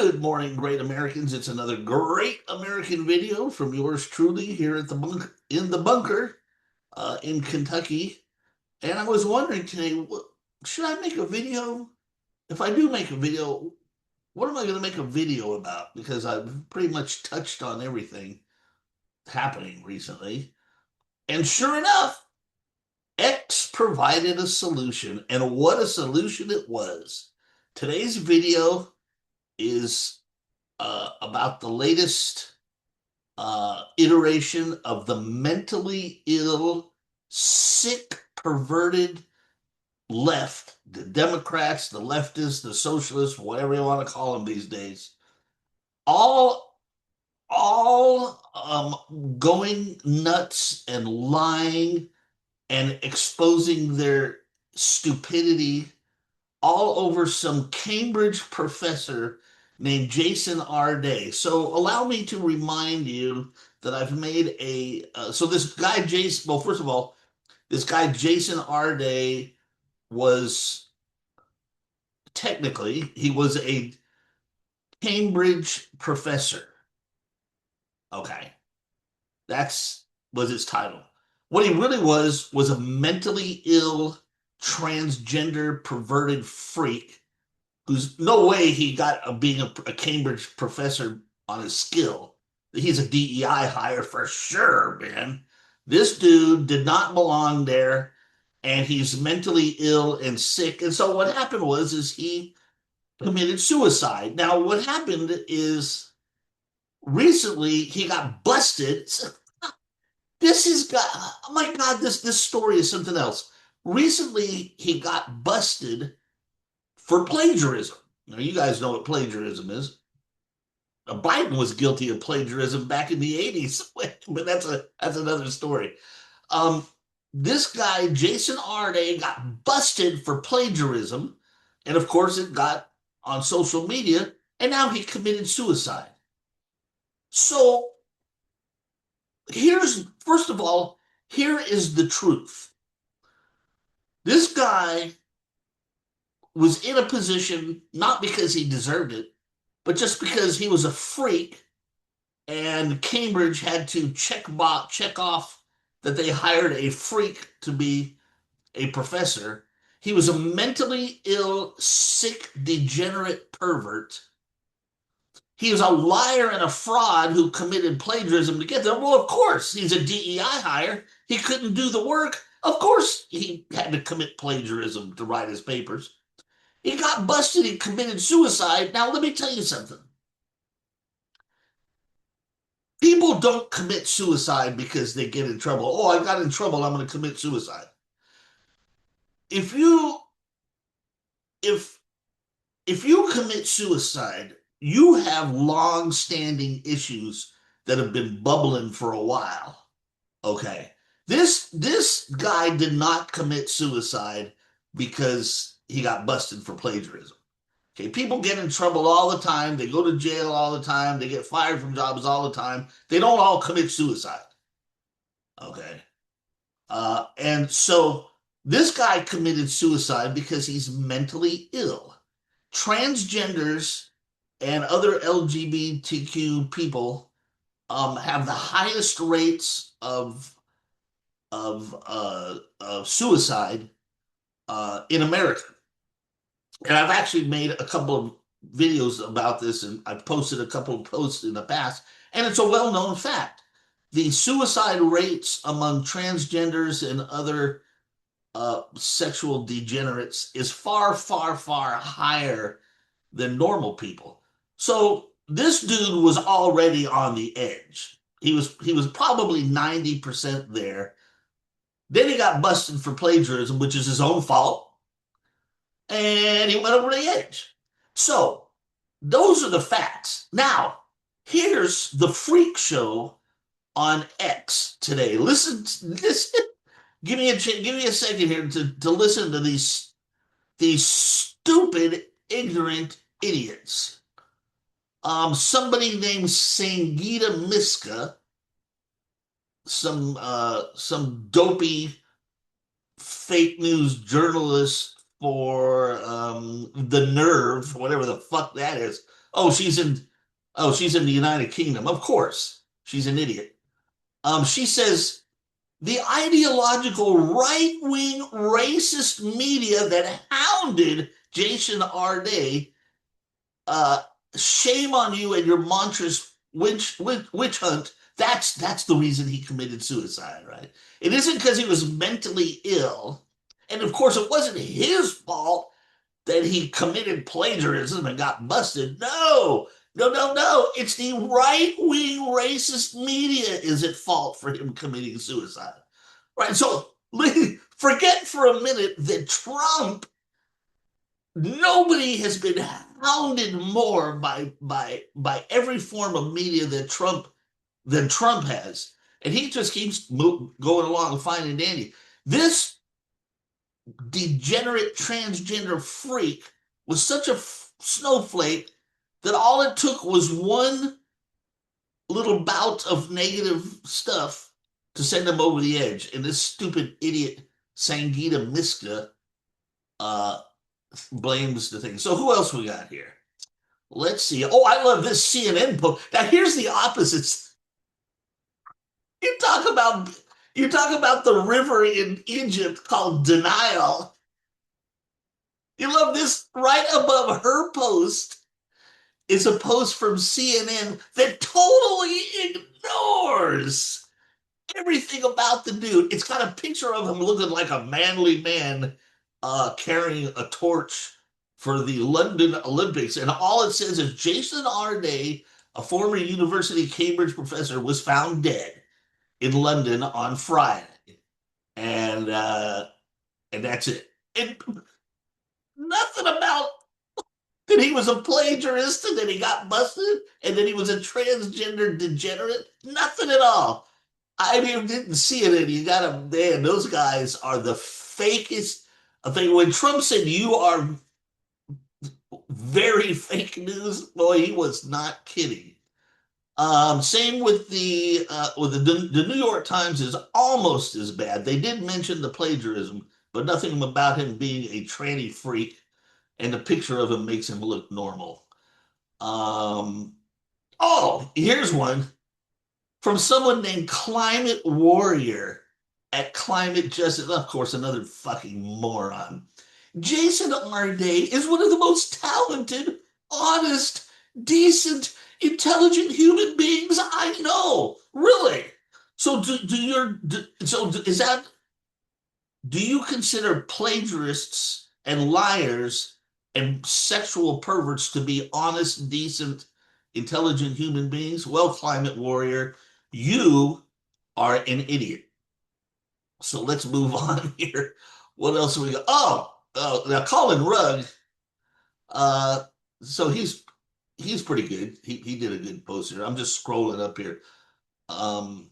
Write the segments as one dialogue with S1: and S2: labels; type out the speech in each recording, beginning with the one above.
S1: Good morning, great Americans. It's another great American video from yours truly here at the bunker in Kentucky. And I was wondering today, should I make a video? If I do make a video, what am I going to make a video about? Because I've pretty much touched on everything happening recently. And sure enough, X provided a solution, and what a solution it was. Today's video is about the latest iteration of the mentally ill, sick, perverted left, the Democrats, the leftists, the socialists, whatever you want to call them these days, all going nuts and lying and exposing their stupidity all over some Cambridge professor named Jason Arday. So allow me to remind you that I've made so this guy Jason, well, first of all, this guy Jason Arday was technically, he was a Cambridge professor. Okay. That's was his title. What he really was a mentally ill, transgender, perverted freak who's no way he got being a Cambridge professor on his skill. He's a DEI hire for sure, man. This dude did not belong there, and he's mentally ill and sick. And so what happened is he committed suicide. Now, what happened is recently he got busted. This is got oh my God, this story is something else. Recently he got busted for plagiarism. Now, you guys know what plagiarism is. Biden was guilty of plagiarism back in the 80s, but that's another story. Um, this guy, Jason Arday, got busted for plagiarism, and of course, it got on social media, and now he committed suicide. So first of all, here is the truth. This guy was in a position not because he deserved it, but just because he was a freak and Cambridge had to check off that they hired a freak to be a professor. He was a mentally ill, sick, degenerate pervert. He is a liar and a fraud who committed plagiarism to get there. Well, of course, he's a DEI hire. He couldn't do the work. Of course, he had to commit plagiarism to write his papers. He got busted. He committed suicide. Now, let me tell you something. People don't commit suicide because they get in trouble. Oh, I got in trouble. I'm going to commit suicide. If you if if you commit suicide, you have long-standing issues that have been bubbling for a while. Okay. This guy did not commit suicide because he got busted for plagiarism. Okay, people get in trouble all the time. They go to jail all the time. They get fired from jobs all the time. They don't all commit suicide. Okay. And so this guy committed suicide because he's mentally ill. Transgenders and other LGBTQ people have the highest rates of suicide in America. And I've actually made a couple of videos about this, and I've posted a couple of posts in the past, and it's a well-known fact. The suicide rates among transgenders and other sexual degenerates is far, far, far higher than normal people. So this dude was already on the edge. He was probably 90% there. Then he got busted for plagiarism, which is his own fault, and he went over the edge. So those are the facts. Now, here's the freak show on X today. Listen. Give me a second here to listen to these stupid, ignorant idiots. Somebody named Sangeeta Miska, some dopey fake news journalist for the Nerve, whatever the fuck that is. Oh, she's in the United Kingdom. Of course, she's an idiot. She says the ideological right-wing racist media that hounded Jason Arday, uh, shame on you and your monstrous witch hunt. That's the reason he committed suicide, right? It isn't because he was mentally ill, and of course, it wasn't his fault that he committed plagiarism and got busted. No, no, no, no. It's the right wing racist media is at fault for him committing suicide. Right. So forget for a minute that nobody has been hounded more by every form of media that Trump has. And he just keeps going along fine and dandy. This degenerate transgender freak was such a snowflake that all it took was one little bout of negative stuff to send him over the edge. And this stupid idiot Sangita Miska uh, blames the thing. So who else we got here? Let's see. Oh, I love this CNN post. Now here's the opposites. You talk about you talk about the river in Egypt called Denial. You love this right above her post is a post from CNN that totally ignores everything about the dude. It's got a picture of him looking like a manly man carrying a torch for the London Olympics. And all it says is Jason Arday, a former University Cambridge professor, was found dead in London on Friday. And and that's it. And nothing about that he was a plagiarist and then he got busted and then he was a transgender degenerate. Nothing at all. I didn't see it, and you got to, man, those guys are the fakest. I think when Trump said you are very fake news, boy, he was not kidding. Same with the New York Times is almost as bad. They did mention the plagiarism, but nothing about him being a tranny freak, and the picture of him makes him look normal. Um, oh, here's one from someone named Climate Warrior at Climate Justice. Of course, another fucking moron. Jason Arday is one of the most talented, honest, decent, intelligent human beings I know. Really. So is that do you consider plagiarists and liars and sexual perverts to be honest, decent, intelligent human beings? Well, climate warrior, you are an idiot. So let's move on here. What else we got? Oh, now Colin Rugg. Uh, so he's pretty good. He did a good post here. I'm just scrolling up here. Um,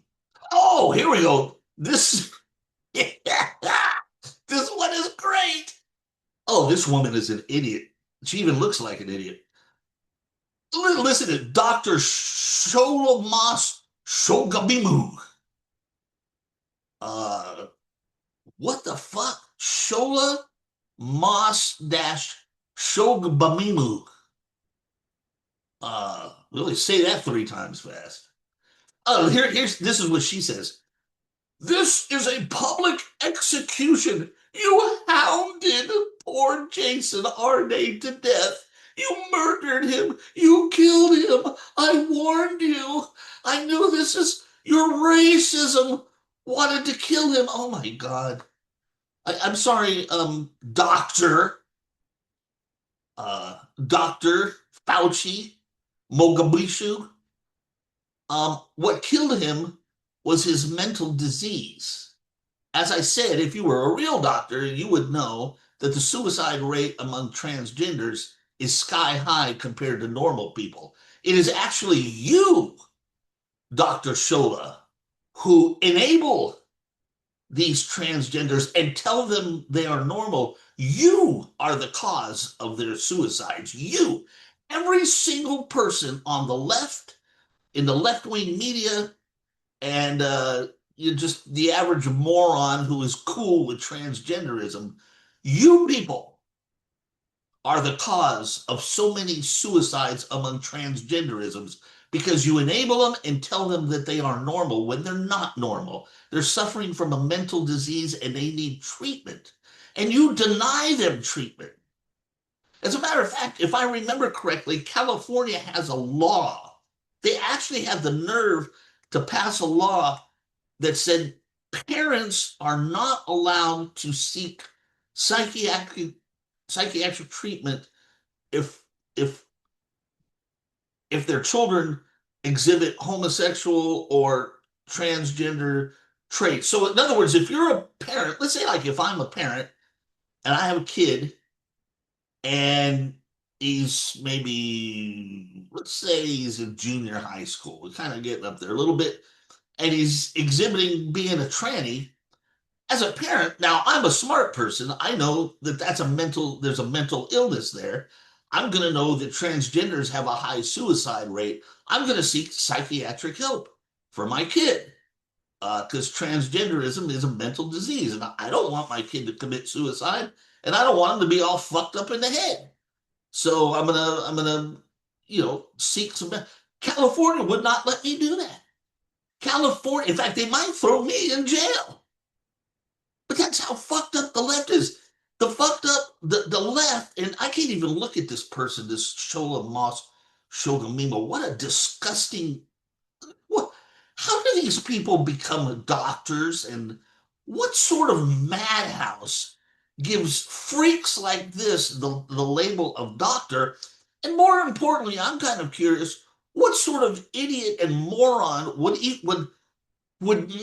S1: oh, here we go. This this one is great. Oh, this woman is an idiot. She even looks like an idiot. Listen to Dr. Sholomas Shogabimu. Uh, what the fuck? Shola Mas dash Shogbamimu. Really say that three times fast. Here's this is what she says. This is a public execution. You hounded poor Jason Arnay to death. You murdered him. You killed him. I warned you. I knew this is your racism wanted to kill him. Oh my God. I'm sorry, Dr. Fauci, Mogabishu. What killed him was his mental disease. As I said, if you were a real doctor, you would know that the suicide rate among transgenders is sky high compared to normal people. It is actually you, Dr. Shola, who enable these transgenders and tell them they are normal. You are the cause of their suicides. You, every single person on the left, in the left wing media, and you're just the average moron who is cool with transgenderism. You people are the cause of so many suicides among transgenderisms because you enable them and tell them that they are normal when they're not normal. They're suffering from a mental disease and they need treatment. And you deny them treatment. As a matter of fact, if I remember correctly, California has a law. They actually had the nerve to pass a law that said parents are not allowed to seek psychiatric psychiatric treatment if if if their children exhibit homosexual or transgender traits. So in other words, if you're a parent, let's say like if I'm a parent and I have a kid and he's maybe, let's say he's in junior high school, we're kind of getting up there a little bit, and he's exhibiting being a tranny. As a parent, now I'm a smart person. I know that there's a mental illness there. I'm going to know that transgenders have a high suicide rate. I'm going to seek psychiatric help for my kid because transgenderism is a mental disease, and I don't want my kid to commit suicide, and I don't want him to be all fucked up in the head. So I'm gonna seek some. California would not let me do that. California, in fact, they might throw me in jail. But that's how fucked up the left is. The fucked up the left, and I can't even look at this person, this Shola Moss Shogamima. What a disgusting what how do these people become doctors, and what sort of madhouse gives freaks like this the label of doctor? And more importantly, I'm kind of curious, what sort of idiot and moron would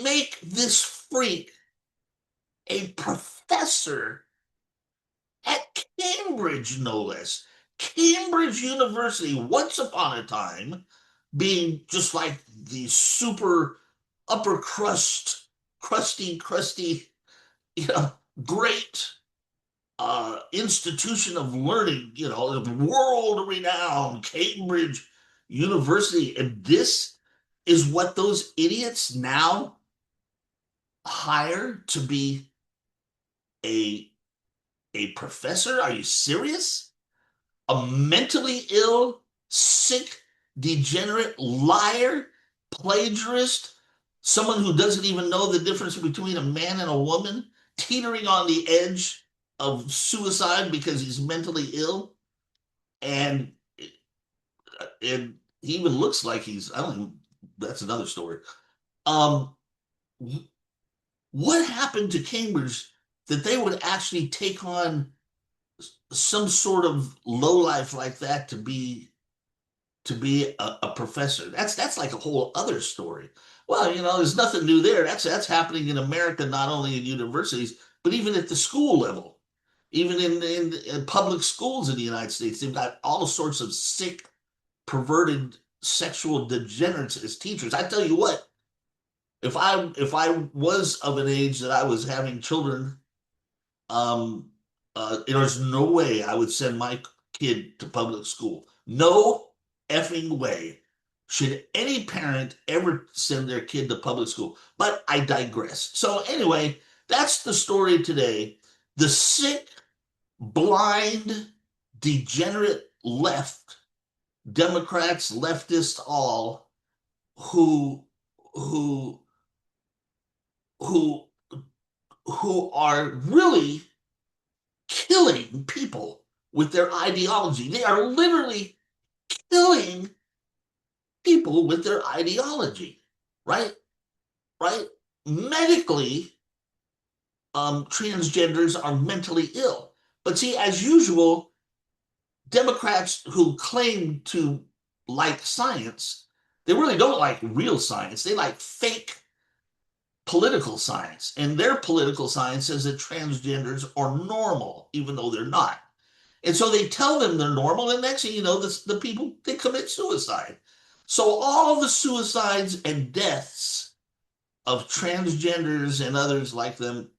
S1: make this freak a professor at Cambridge, no less. Cambridge University, once upon a time, being just like the super upper crusty, you know, great institution of learning, world renowned Cambridge University. And this is what those idiots now hire to be a professor? Are you serious? A mentally ill, sick, degenerate liar, plagiarist, someone who doesn't even know the difference between a man and a woman, teetering on the edge of suicide because he's mentally ill, and and he even looks like he's, I don't know, that's another story. Um, what happened to Cambridge that they would actually take on some sort of lowlife like that to be a professor? That's like a whole other story. Well, there's nothing new there. That's happening in America, not only in universities, but even at the school level. Even in public schools in the United States, they've got all sorts of sick, perverted, sexual degenerates as teachers. I tell you what, if I was of an age that I was having children, um, there's no way I would send my kid to public school. No effing way should any parent ever send their kid to public school. But I digress. So anyway, that's the story today. The sick, blind, degenerate left, Democrats, leftists, all who who who who are really killing people with their ideology. They are literally killing people with their ideology, right? Right? Medically, transgenders are mentally ill. But see, as usual, Democrats who claim to like science, they really don't like real science. They like fake political science. And their political science says that transgenders are normal, even though they're not. And so they tell them they're normal, and next thing you know, the people, they commit suicide. So all of the suicides and deaths of transgenders and others like them,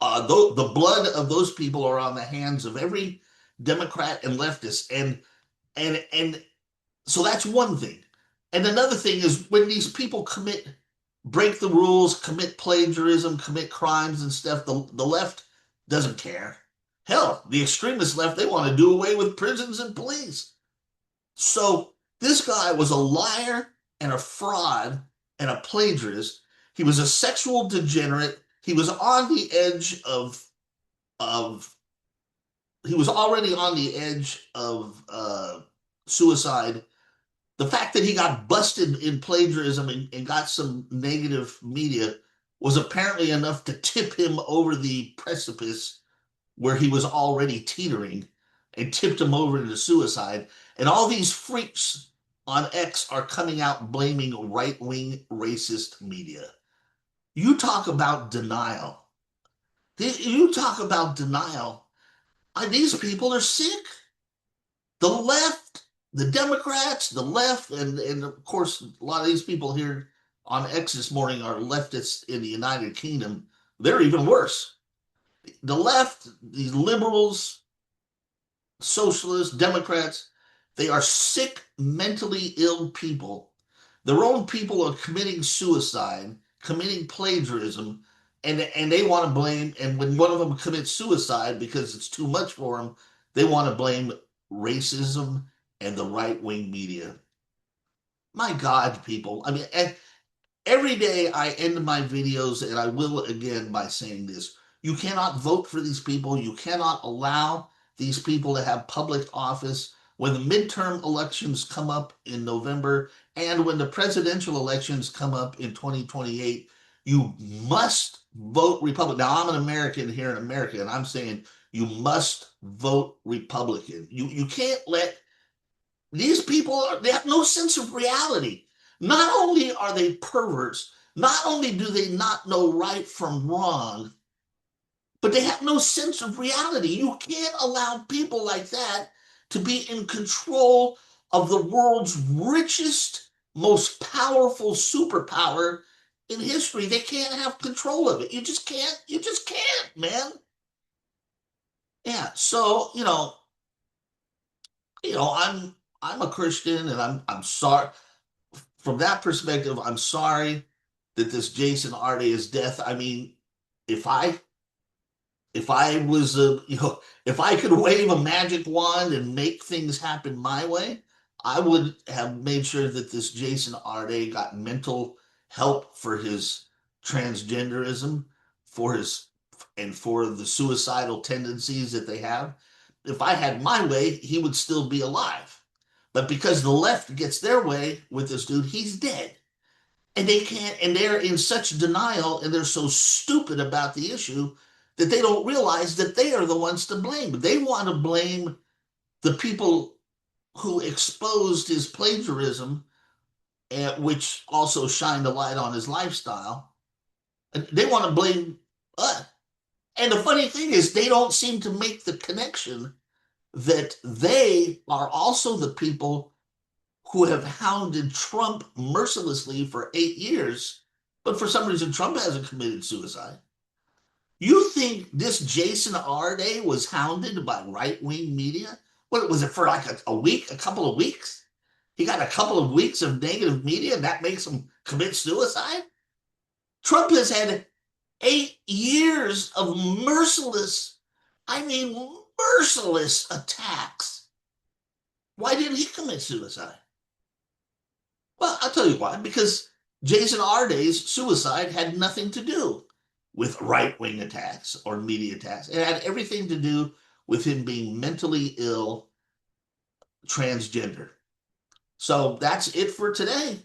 S1: the blood of those people are on the hands of every Democrat and leftist. And so that's one thing. And another thing is when these people break the rules, commit plagiarism, commit crimes and stuff, the left doesn't care. Hell, the extremist left, they want to do away with prisons and police. So this guy was a liar and a fraud and a plagiarist. He was a sexual degenerate. He was on the edge of he was already on the edge of suicide. The fact that he got busted in plagiarism and got some negative media was apparently enough to tip him over the precipice where he was already teetering and tipped him over into suicide. And all these freaks on X are coming out blaming right wing racist media. You talk about denial. You talk about denial. These people are sick. The left, the Democrats, the left, and of course, a lot of these people here on X this morning are leftists in the United Kingdom. They're even worse. The left, these liberals, socialists, Democrats, they are sick, mentally ill people. Their own people are committing suicide, committing plagiarism, and they want to blame. And when one of them commits suicide because it's too much for them, they want to blame racism and the right wing media. My God, people. I mean, every day I end my videos, and I will again by saying this. You cannot vote for these people. You cannot allow these people to have public office. When the midterm elections come up in November and when the presidential elections come up in 2028, you must vote Republican. Now, I'm an American here in America, and I'm saying you must vote Republican. You can't let these people, they have no sense of reality. Not only are they perverts, not only do they not know right from wrong, but they have no sense of reality. You can't allow people like that to be in control of the world's richest, most powerful superpower in history. They can't have control of it. You just can't. You just can't, man. Yeah. So, I'm a Christian, and I'm sorry. From that perspective, I'm sorry that this Jason Arday's death. I mean, if I if I was if I could wave a magic wand and make things happen my way, I would have made sure that this Jason Arday got mental help for his transgenderism, for his and for the suicidal tendencies that they have. If I had my way, he would still be alive. But because the left gets their way with this dude, he's dead. And they can't, and they're in such denial and they're so stupid about the issue that they don't realize that they are the ones to blame. They want to blame the people who exposed his plagiarism, which also shined a light on his lifestyle. And they want to blame us. And the funny thing is, they don't seem to make the connection that they are also the people who have hounded Trump mercilessly for 8 years, but for some reason Trump hasn't committed suicide. You think this Jason Arday was hounded by right-wing media? What was it for, like a week, a couple of weeks? He got a couple of weeks of negative media and that makes him commit suicide? Trump has had 8 years of merciless, I mean, merciless attacks. Why didn't he commit suicide? Well, I'll tell you why. Because Jason Arday's suicide had nothing to do with right wing attacks or media attacks. It had everything to do with him being mentally ill, transgender. So that's it for today.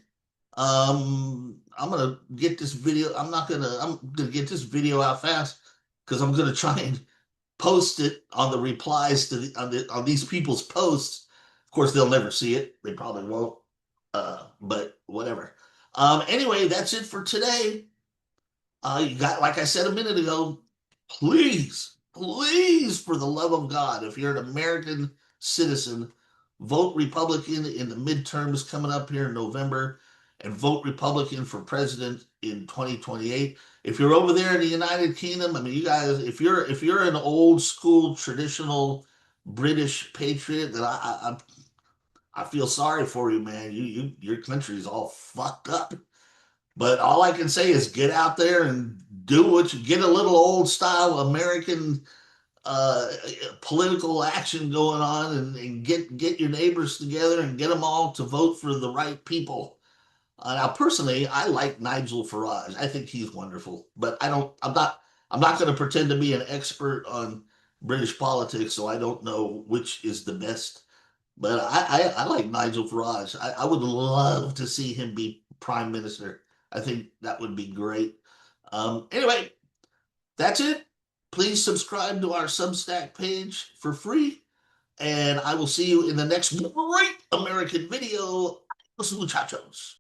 S1: I'm gonna get this video. I'm gonna get this video out fast because I'm gonna try and post it on the replies to on these people's posts. Of course, they'll never see it. They probably won't. But whatever. Anyway, that's it for today. You got, like I said a minute ago, please, please, for the love of God, if you're an American citizen, vote Republican in the midterms coming up here in November and vote Republican for president in 2028. If you're over there in the United Kingdom, I mean, you guys, if you're an old school traditional British patriot, then I feel sorry for you, man. Your country is all fucked up. But all I can say is get out there and do what you get a little old style American uh, political action going on, and get your neighbors together and get them all to vote for the right people. Now, personally, I like Nigel Farage. I think he's wonderful, but I don't. I'm not going to pretend to be an expert on British politics, so I don't know which is the best. But I like Nigel Farage. I would love to see him be prime minister. I think that would be great. Anyway, that's it. Please subscribe to our Substack page for free, and I will see you in the next great American video. Los muchachos.